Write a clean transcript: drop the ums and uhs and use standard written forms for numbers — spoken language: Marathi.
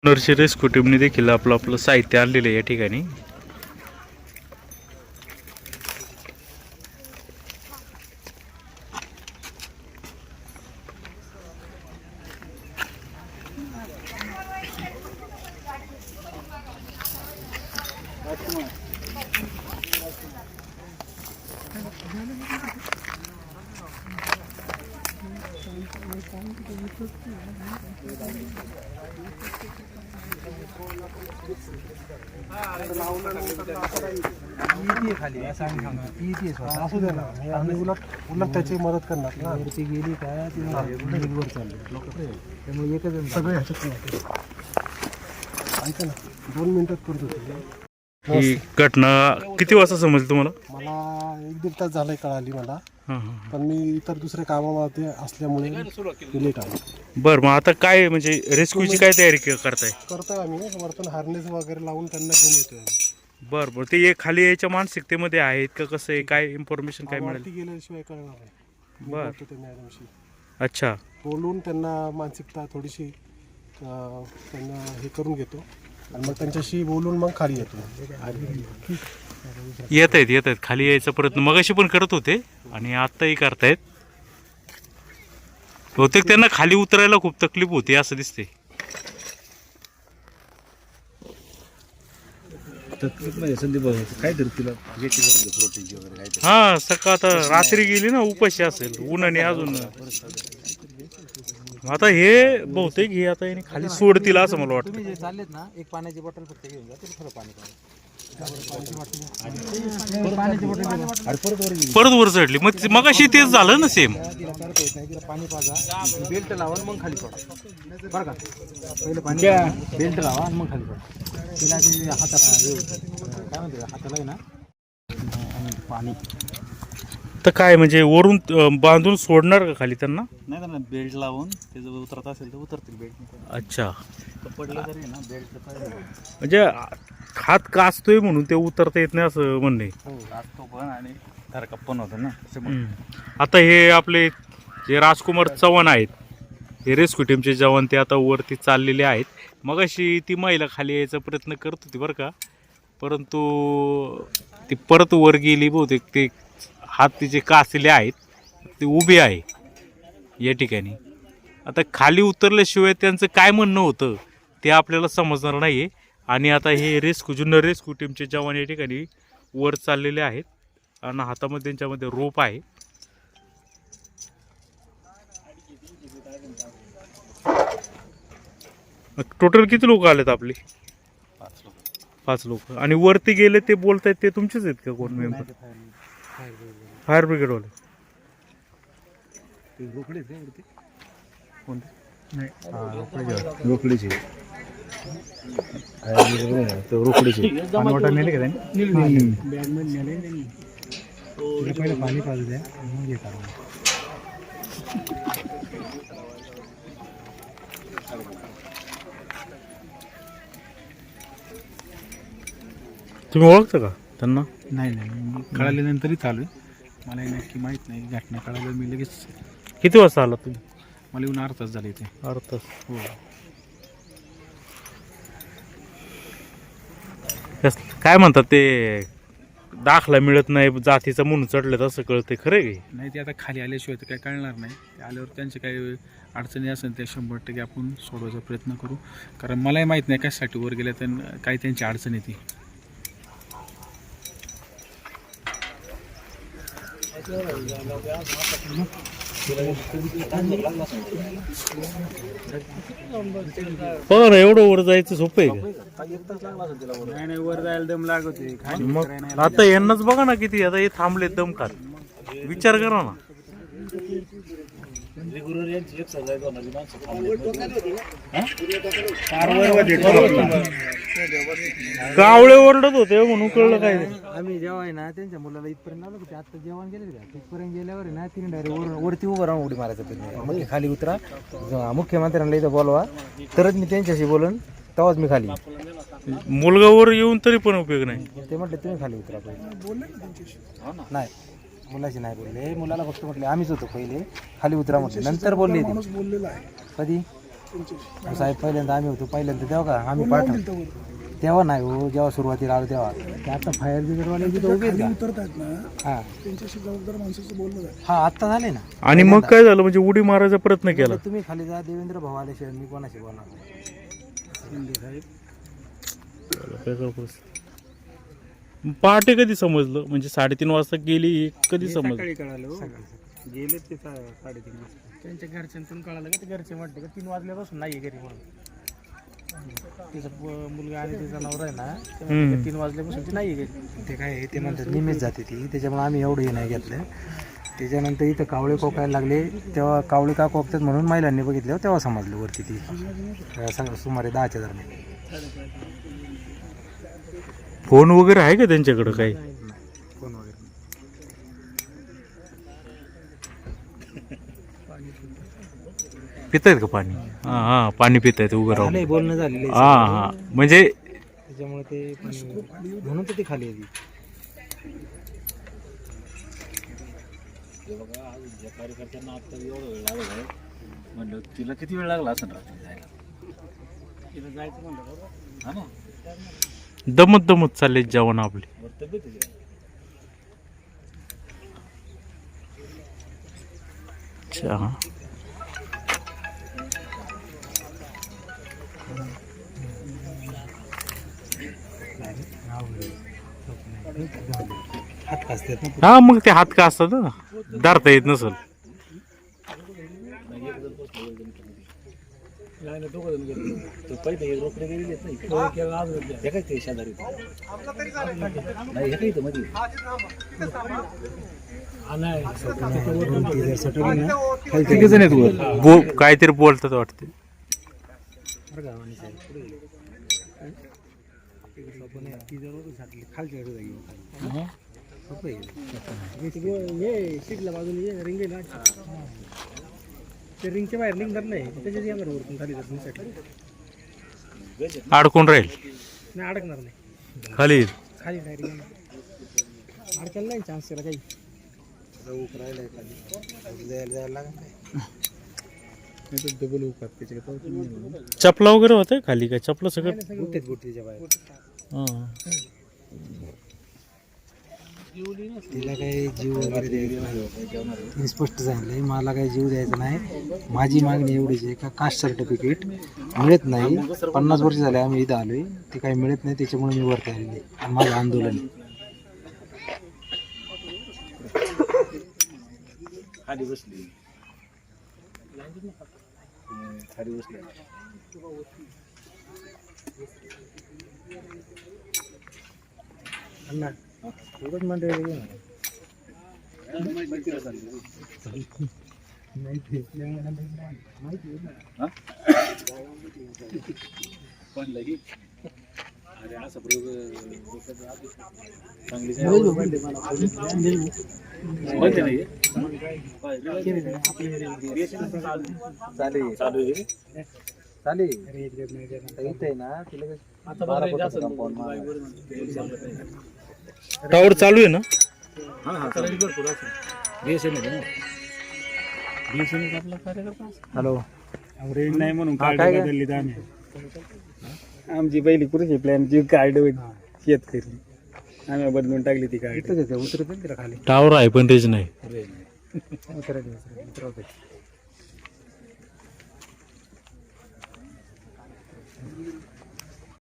नर्सरी रेस्क्यू टीमने देखील आपलं साहित्य आणलेलं आहे या ठिकाणी. खाली असू दे ना आम्ही उलट त्याची मदत करणार ना. ती गेली काय वर चालली त्यामुळे एकच सगळे ह्याच्यात ऐका ना 2 मिनिटात करत होते. ही घटना किती वाजता समजली तुम्हाला? मला 1-1.5 तास झालंय कळाली मला. पण मी इतर दुसऱ्या कामामध्ये असल्यामुळे लेट आलो. बरं, मग आता काय म्हणजे रेस्क्यूची काय तयारी करताय? करतोय आम्ही वरतून हार्नेस वगैरे लावून त्यांना घेऊन येतोय आम्ही. बरं, ते खाली यायच्या मानसिकतेमध्ये आहेत का कसं आहे, काय इन्फॉर्मेशन काय मिळाली? गेल्याशिवाय कळणार नाही. बरं, ते मॅडमशी अच्छा, बोलून त्यांना मानसिकता थोडीशी त्यांना हे करून घेतो आणि मग त्यांच्याशी बोलून मग खाली येतो. येत आहेत खाली यायचा प्रयत्न मगाशी पण करत होते आणि आत्ताही करतायत. बहुतेक त्यांना खाली उतरायला खूप तकलीफ होती असं दिसते. हा, सकाळ आता रात्री गेली ना, उपाशी असेल उन्हाने अजून. आता हे बहुतेक हे आता याने खाली सोडतील असं मला वाटतं. तुम्ही जे चाललेत ना, एक पाण्याची बॉटल फक्त घेऊन जा, थोडं पाणी परत वर चढली. मग अशी तेच झालं ना सेम. पाणी पाजा, बेल्ट लावा मग खाली पडा बरं का. पहिलं पाणी बेल्ट लावा आणि मग खाली पडा. तिला ते हाताला काय म्हणते, हाताला आहे ना पाणी. तर काय म्हणजे वरून बांधून सोडणार का खाली त्यांना? नाही त्यांना बेल्ट लावून ते जर उतरत असेल तर उतरतील बेल्ट. अच्छा, पडलं तरी ना बेल्ट म्हणजे हात काचतोय म्हणून ते उतरता येत नाही असं म्हणणे. हो असतो पण आणि थरकप पण होतं ना. आता हे आपले जे राजकुमार चव्हाण आहेत, हे रेस्क्यू टीमचे जवान, ते आता वरती चाललेले आहेत. मग अशी ती महिला खाली यायचा प्रयत्न करत होती बरं का, परंतु ती परत वर गेली. बहुतेक ते हात तिचे काचले आहेत, ते उभे आहे या ठिकाणी. आता खाली उतरल्याशिवाय त्यांचं काय म्हणणं होतं ते आपल्याला समजणार नाही आहे. आणि आता हे जुन्नर रेस्क्यू टीमचे जवान या ठिकाणी वर चाललेले आहेत आणि हातामध्ये त्यांच्यामध्ये रोप आहे. टोटल किती लोक आलेत आपले? 5 लोक. आणि वरती गेले ते बोलतायत ते तुमचेच आहेत का कोण मेंबर? फायर ब्रिगेडवाले. रोकडीचे नेले का त्यांनी? पाणी पाजू द्या मग हे करा. तुम्ही ओळखता का त्यांना? नाही कळाल्यानंतरही चालू आहे. मला नक्की माहीत नाही. घटना कळालं मी लगेच. किती वाजता आला तुम्ही? मला येऊन अर्धा तास झाले इथे. अर्धा तास. हो. काय म्हणतात ते, दाखला मिळत नाही जातीचा म्हणून चढले असं कळते, खरं आहे? नाही ते आता खाली आल्याशिवाय तर काही कळणार नाही. ते आल्यावर त्यांचे काही अडचणी असेल त्या 100% आपण सोडवायचा प्रयत्न करू. कारण मलाही माहीत नाही कशासाठी वर गेल्या तर काही त्यांची अडचण येते. पण एवढं वर जायचं सोपं आहे का? नाही वर जायला दम लागते. मग आता यांनाच बघा ना किती, आता हे थांबले दम खात. विचार करा ना. कावळे ओरडत होते म्हणून कळलं काय. आम्ही जेव्हा आहे ना त्यांच्या मुलाला इथपर्यंत आलो की आता जेवण गेले का तिथपर्यंत गेल्यावर ना तिने डायरेक्ट वरती उभं राहून उडी मारायचं. म्हणजे खाली उतरा, मुख्यमंत्र्यांना इथं बोलवा तरच मी त्यांच्याशी बोलन, तेव्हाच मी खाली. मुलगा वर येऊन तरी पण उपयोग नाही. ते म्हटले तुम्ही खाली उतरा पहिले. नाही मुलाशी नाही बोलले, मुलाला फक्त म्हटले आम्हीच होतो पहिले खाली उतरा म्हटले, नंतर बोलले. कधी साहेब पहिल्यांदा आम्ही होतो पहिल्यांदा तेव्हा का आम्ही पाठवतो तेव्हा नाही हो, जेव्हा सुरुवातीला आलो तेव्हा. ते आता फायर ब्रिगेडवाले तिथं उभे आहेत का? हां हां आत्ता झाले ना. आणि मग काय झालं म्हणजे उडी मारायचा प्रयत्न केला. तुम्ही खाली जा, देवेंद्र भाऊ आल्याशिवाय मी कोणाशी बोलणार नाही. पहाटे कधी समजलं म्हणजे 3:30 वाजता गेली कधी समजलं? कळालं गेले ते 3:30 त्यांच्या घरच्यांतून कळालं का ते घरचे म्हटले का 3 वाजल्यापासून नाही घरी म्हणून. तिचा मुलगा आणि तिचा नवरा आहे ना, 3 वाजल्यापासून ती नाही घरी. ते काय आहे, ते म्हणतात निमित्त जाते ती, त्याच्यामुळे आम्ही एवढं हे नाही घेतलं. त्याच्यानंतर इथं कावळे कोकायला लागले तेव्हा कावळे का कोकतात म्हणून महिलांनी बघितलं तेव्हा समजलं वरती ती सुमारे 10च्या दरम्यान. फोन वगैरे आहे का त्यांच्याकडं काही? फोन वगैरे पितायत का पाणी? हां हां पाणी पितायत उभं राहून. झालंय, बोलणं झालेलं आहे. हां हां म्हणजे त्याच्यामुळे ते म्हणून तर ती खाली आली. कार्यकर्त्यांना आता एवढा वेळ लागला आहे म्हणलं तिला किती वेळ लागला असं जायला. तिला जायचं म्हणलं हा ना, दमत दमत चालले जेवण आपले. तब्येत आहे. अच्छा हात खासतात ना. हा मग ते हात का असतात ना, धरता येत नसल. दोघं जण गेले तर पहिले हे रोकडे गेलेले आहेत नाही हे काय ते शेजारी नाही हे काय इथं मध्ये किती जण आहेत वर? काहीतरी बोलतात वाटते. ते रिंगच्या बाहेर निघणार नाही, त्याच्याच येणार वरतून खाली जाण्यासाठी. अडकून राहील नाही अडकणार नाही, खाली. खाली डायरेक्ट येणार. अडकायला नाही चान्स त्याला काही. डबल उपात त्याच्या चपला वगैरे होते खाली काय? चपला सगळं हां. तिला काही जीव वगैरे द्यायचा नाही. तिने स्पष्ट सांगितलंय मला काही जीव द्यायचा नाही. माझी मागणी एवढीच आहे का कास्ट सर्टिफिकेट मिळत नाही. 50 वर्ष झाले आम्ही इथं आलोय, ते काही मिळत नाही, त्याच्यामुळे मी वरती आलेली आहे आणि माझं आंदोलन आहे. खाली बसली खाली बसली अण्णा एवढंच मंडळी पण लगी अरे असं प्रयोग चांगली चालेल चालेल इथे आहे ना तिला टावर चालू आहे ना? हॅलो रेंज नाही म्हणून काय कार्ड काय? बदलली तर आम्ही. आमची पहिली कृषी प्लॅनची कार्ड शेतकरी आम्ही बदलून टाकली ती कार्ड. इथंच येते, उतरत तिला खाली टावर आहे पण रेंज नाही. उतरत